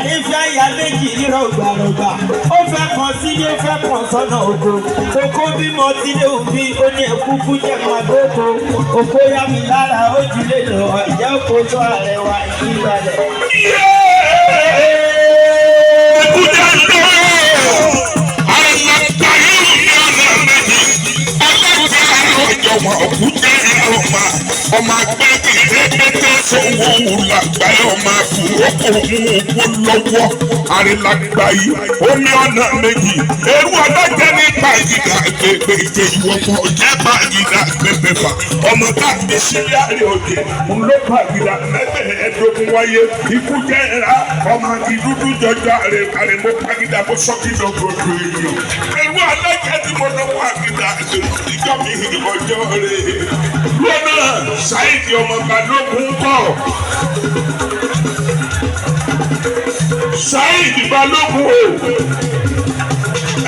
àrífẹ́ ìyá méjì nírọ̀gbàrọ̀gbà ó fẹ́ kan sílé ó fẹ́ kan sọ́nà oko oko bímọ sílé òbí ó ní ẹ̀kúkú jẹ́ màgbóko oko yá mi lára ó jùlé lọ ìjẹ́ oko tó àrẹwà ìgbàlẹ̀. Ọmọ àgbẹ̀ kìrìkìrì sọ̀wọ́ làgbáyé ọmọ àkùrọ̀kọ̀ mú lọ́wọ́ àrèlágbá yìí ó ní ọ̀nà méjì eru ọlọ́jẹ́ ní pàgídà gbẹgbẹ ìjẹ ìwọ̀pọ̀ jẹ́ pàgídà gbẹgbẹfà ọmọ káàdé sílẹ̀ àrè òde ńlọ pàgídà mẹ́tẹ̀ẹ́dógún wáyé ikú jẹ́ ẹ̀rá ọmọ àti dúdú jọjọ àrèmọ pàgídà bó sọ́kì lọ́gọ́dọ̀ èèyàn eru ọlọ́jẹ́ tí mo lọ pàgídà ìjọ mi ọjọ́ rẹ̀ lọ́nà Sáìdì ọmọ Balógun kọ̀. Sáìdì Balógun o.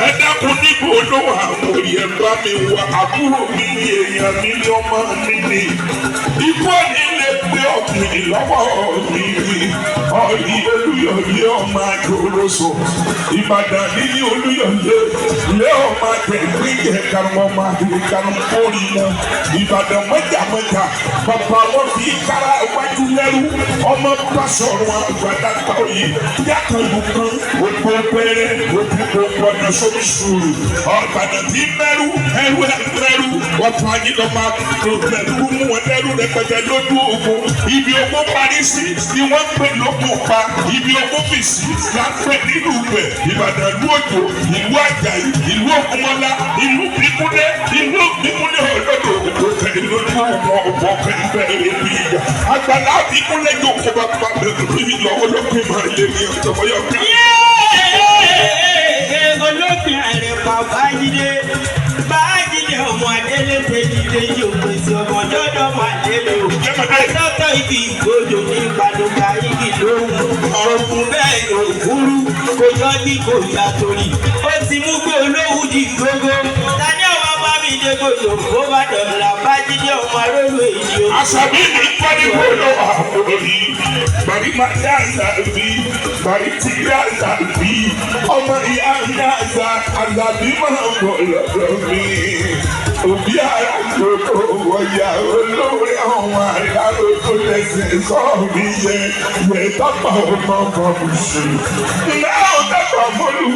Ẹ dákun níbo ló wà àmòrí ẹ bá mi wá àbúrò mi ní èèyàn mi ní ọmọ mi ní. Ikú ọ̀nì lè gbé ọ̀gbìn lọ́wọ́ mi ní. Ọ̀yí Olúyọ̀lé ọmọ àjòròsọ. Ìbàdàn níní Olúyọ̀lé lé ọmọ àtẹ̀gbẹ́jẹ̀ karùn-ún ọmọ àtẹ̀gbẹ́karùn-ún kórì náà. Ìbàdàn mọ́jàmọ́jà bàbá wọn fi kára wájú lẹ́rú ọmọ bá sọ̀rọ̀ àgbàdàgbà yìí. Yàtọ̀lù kan òpó pẹ́rẹ́ òpó gbọ́dọ̀ sómi sùúrù. Ọ̀gbàdàn tí mẹ́rú ẹrú ọ̀tún àyìnlọ́ máa tó pẹ̀lú mú wọn lẹ́rú rẹpẹtẹ lójú ogun. Ibi ogun parí sí ni wọ́n pè lókun pa. Ibi ogun bì sí la pè nínú ibẹ̀. Ìbàdàn ìlú Òjò, ìlú Àjàyí, ìlú Ògúnmọ́lá, ìlú Bíkúndé ọ̀dọ́dọ̀ òkè lójú ọ̀pọ̀ kẹ́kẹ́ ẹ̀mí ìyá. Àgbàlá Bíkúndé yóò kó bá bá bẹ̀rẹ̀ lórí lọ́wọ́ lókè máa lé ní ọ̀tọ̀mọ́yọ̀ ká. Olókè àrẹ bàbá jíde bájídé ọmọ adélé tẹjídé yóò pèsè ọmọ dọdọ màdélé o. Àtọ́tọ̀ igi ìgbòdò ní ìpàdùkà igi lóhùn ọ̀gùn bẹ́ẹ̀ yóò kúrú kò jọ bí kò yá torí. Ó ti mú gbé olóhùn di gbogbo. Tani ọmọ bá mi dé gbòdò kó bá dọ̀bìlà bájídé ọmọ arólù èyí o. Àṣàbí ní pọ́nìkò ló wà lórí. Bàrí máa dá àṣàbí, bàrí ti dá àṣàbí. Ọmọ ìyá ń dá àṣàbí máa ń bọ̀ lọ́dọ̀ mi. Òbí ara gbogbo wọ̀yà olórí àwọn àdáró tó lẹ́sìn sọ́ọ̀bì yẹ tọ́pọ̀ ọmọ ọmọ sí. Láwọn tọ́pọ̀ mọ́lù.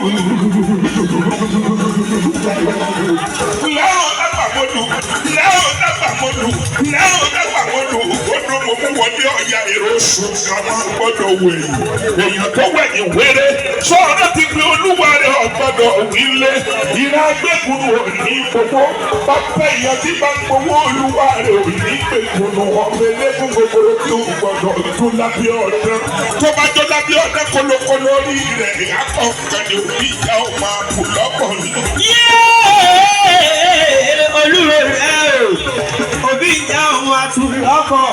Odò mo mú wọlé ọ̀yà èrò sùn àwọn gbọ́dọ̀ wẹ̀yìn. Èèyàn tó wẹ̀yìn wéré. Sọ̀rọ̀ ti pe olúwa rẹ̀ ọ̀gbọ́dọ̀ wílé. Ìrà gbẹ́kùnú òní gbogbo. Bàbá èèyàn tí bá ń gbowó olúwa rẹ̀ òní gbẹ̀kùnú ọmọ eléégún gbogbo tí ó gbọ́dọ̀ tún lábẹ́ ọ̀dán. Tó bá jọ lábẹ́ ọ̀dán kólókóló rí rẹ̀ ìyàtọ̀ kan ní òbí ìyá ọmọ àpò lọ́pọ̀ ni. Olúwo rẹ̀ o, òbí ìyá ọmọ àtúlọ́kọ̀.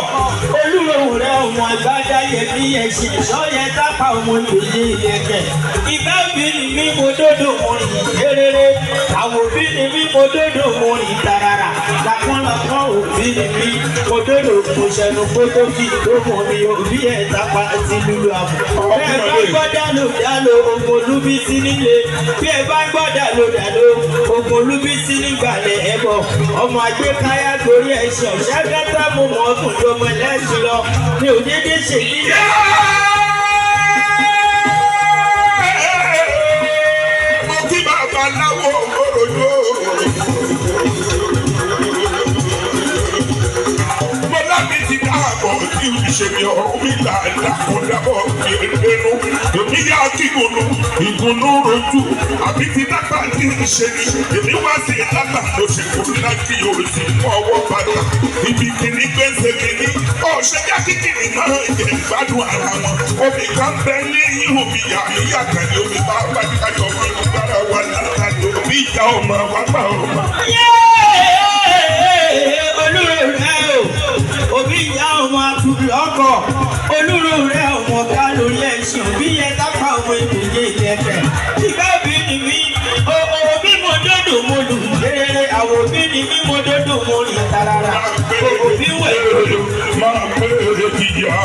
Olúwo rẹ̀ ọmọ àgbàdá yẹmí ẹ̀sìn ìṣọ́yẹ tápá ọmọ ìlú yẹ̀kẹ̀. Ìgbà òbí ni mí mo dódò mo rìn kéréré. Àwọn òbí ni mí mo dódò mo rìn tàràrà. Lápọ́nlápọ́ òbí ni mí mo dódò mo ṣẹnu kótó kí tó mọ̀ mi òbí ẹ̀ tápá ti lulu àmọ́. Bí ẹ bá gbọ́ dálò ogun olúbísí nílé. Bí ẹ bá gbọ́ dálò ogun olúbísí nígbàlẹ̀ ẹ̀bọ̀. Ọmọ àgbékáyà torí ẹ̀ṣẹ̀ ṣẹ́gẹ́tà mo mọ̀ ọkùnrin ọmọ ẹlẹ́sìn lọ. Mi ò dédé ṣèlú. Mo kí bàbá láwọ̀ òròjò. Mo lábí ti dáàbọ̀ tí ìṣèlú ọ̀rọ̀ mi là dákúndábọ̀ ìrìnnú. Èmi yá kíkùnú ìkùnú rojú. Àbí ti dábà ní ìṣèlú. Èmi wá sí ìdábà mo sì kú láti òsì fún ọwọ́ padà. Ibi kìíní gbèsè kìíní. Ọ̀ṣẹ́ já kíkìrì máa ń jẹ ìgbádùn ara wọn. Omi kan bẹ lẹ́yìn omi yà ìyá kan ní omi bá bàjẹ́ ọmọ ìgbára wa látàdé. Omi ìyá ọmọ wa gbà ọmọ. Olúwo rẹ̀ o, òbí ìyá ọmọ àtúlọ́kọ̀. Olúwo rẹ̀ ọmọ ká lórí ẹ̀sìn òbí yẹn tápá ọmọ ìgbèjì ìjẹ̀kẹ̀. Ìgbà òbí ni mí, òbí mo dódò mo lù kéré. Àwọn òbí ni mí mo dódò mo rìn tàràrà. Òbí wẹ̀ lòlò. Máa pé ìyá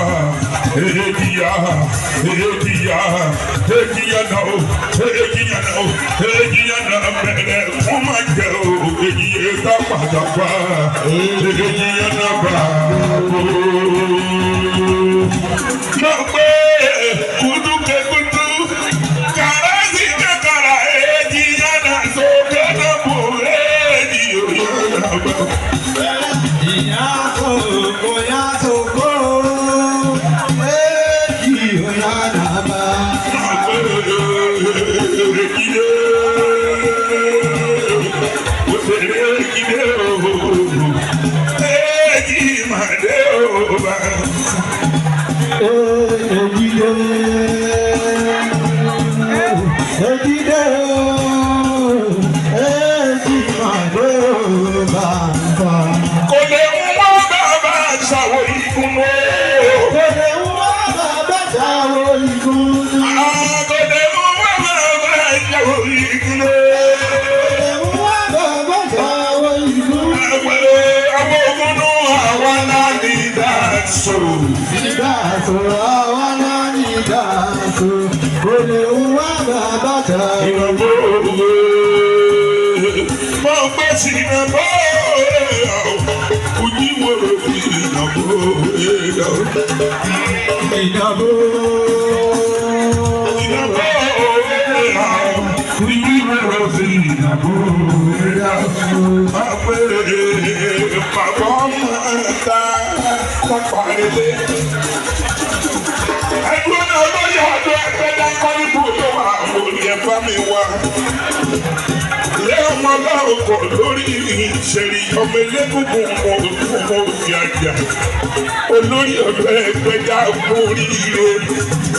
olórí ọ̀dọ́ ẹgbẹ́jà oríire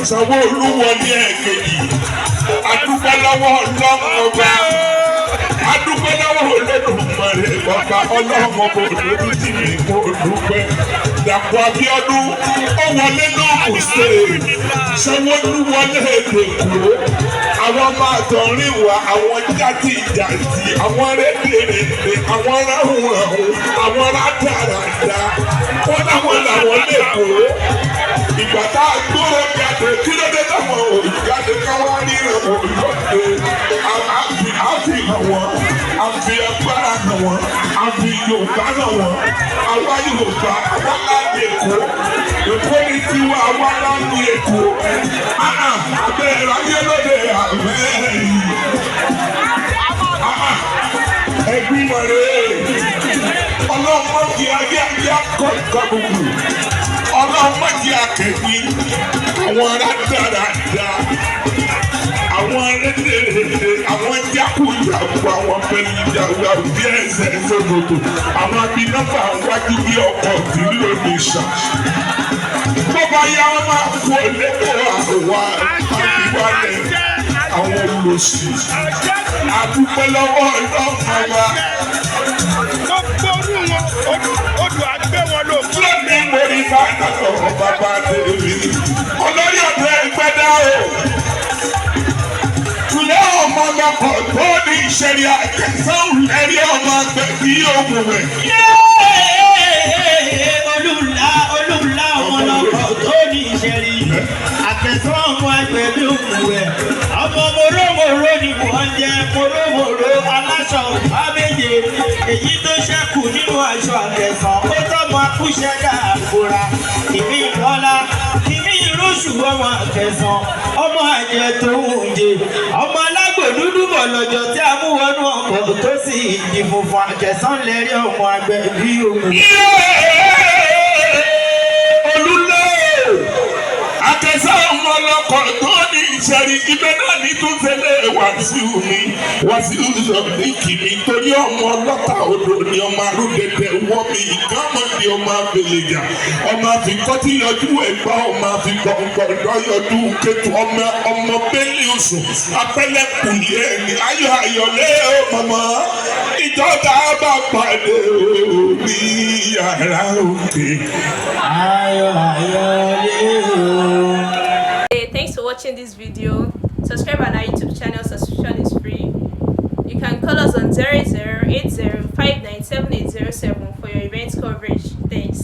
Sanwó-Olú wọlé ẹ̀kejì adúpẹ́ lọ́wọ́ ọlọ́run ọba adúpẹ́ lọ́wọ́ Olódùmarè bàbá ọlọ́run ọba olórí tí mi kò dúpẹ́ Dàpọ̀ Abíọ́dún ó wọlé lóògùn state Sanwó-Olú wọlé èdè kúrò àwọn ọmọ àtọ̀rìn wá àwọn jáde ìjàdí àwọn rédèrèdè àwọn ráhùnráhùn àwọn rádaràdà wọ́n láwọn làwọn lè kó ìgbà tá a gbóró jáde kí ló dé táwọn òjáde káwá ríran òlọ́dẹ àfihàn wọn àfi agbára hàn wọn àfi Yorùbá hàn wọn àwa Yorùbá àwa láti Èkó Èkó ní tiwa àwa láti Èkó abẹ́rẹ́ ayé lóde àbẹ́rẹ́ ẹbí mọ̀rẹ́ ọlọ́mọ kí ayé ayé akọ́ ìkọ́bùkù ọlọ́mọ kí akẹ́bí àwọn rádaràda àwọn rédèrèdè àwọn jákujàku àwọn pẹ̀lújàgbà bí ẹsẹ̀ sódòdò àwọn abinọ́fà wájú bí ọkọ̀ tí lóde ṣá. Bọ́bá yá wọn máa kú lẹ́kọ̀ọ́ àwa àbíwálẹ̀ àwọn olùsí. Àdúpẹ́ lọ́wọ́ ọlọ́run wa. Gbogbo orú wọn, odò àgbẹ̀ wọn lò. Lónìí mo rí bá àtàkọ̀ bàbá tèmi. Olórí ọ̀dọ́ ẹgbẹ́ dá o. Tulẹ̀ ọmọ lọkọ̀ tó ní ìṣẹ̀lẹ̀ àkẹ́sàn ẹ̀rí ọmọ àgbẹ̀ bí òun rẹ̀. Olùlà ọmọ lọkọ̀ tó ní ìṣẹ̀lẹ̀ àkẹ́sàn ọmọ àgbẹ̀ bí òun rẹ̀. Ọmọ mòrómòró ni wọ́n jẹ́ mòrómòró aláṣọ ọ̀pá méje. Èyí tó ṣẹ́kù nínú aṣọ àkẹ́sàn ó tọ́mọ akúṣẹ́dá àkóra. Ìmí ìlọ́lá, ìmí ìróṣù ọmọ àkẹ́sàn, ọmọ àjẹ tó ń jẹ. Ọmọ alágbò dúdú bọ̀ lọ́jọ́ tí a mú wọnú ọkọ̀ tó sì dìbò fún àkẹ́sàn lẹ́rí ọmọ àgbẹ̀ bí òun. Olúlé àkẹ́sàn ọmọ lọkọ̀ tó ní ìṣẹ̀rí ibẹ̀ náà ní tó tẹ́lẹ̀ Wàsíù mi Wàsíù lọ́ọ̀dẹ́kì mi torí ọmọ ọlọ́ta odò ni ọmọ arúgbẹ̀dẹ̀ wọ́ mi ìgbàmọ̀ ni ọmọ abẹ́lẹ̀jà ọmọ àfikọ́tì yọjú ẹ̀gbá ọmọ àfikọ̀ǹkọ̀ǹdọ̀ yọjú kẹtù ọmọ bẹ́ẹ̀lì oṣù apẹ́lẹ́kùnlé ẹni ayọ̀ ayọ̀lẹ́ ọmọ ìjọba bá pàdé ní yàrá òkè. Ayọ̀ ayọ̀lẹ́ o. Thanks for watching this video. Subscribe on our YouTube channel. Subscription is free. You can call us on 0080 597807 for your event coverage. Thanks.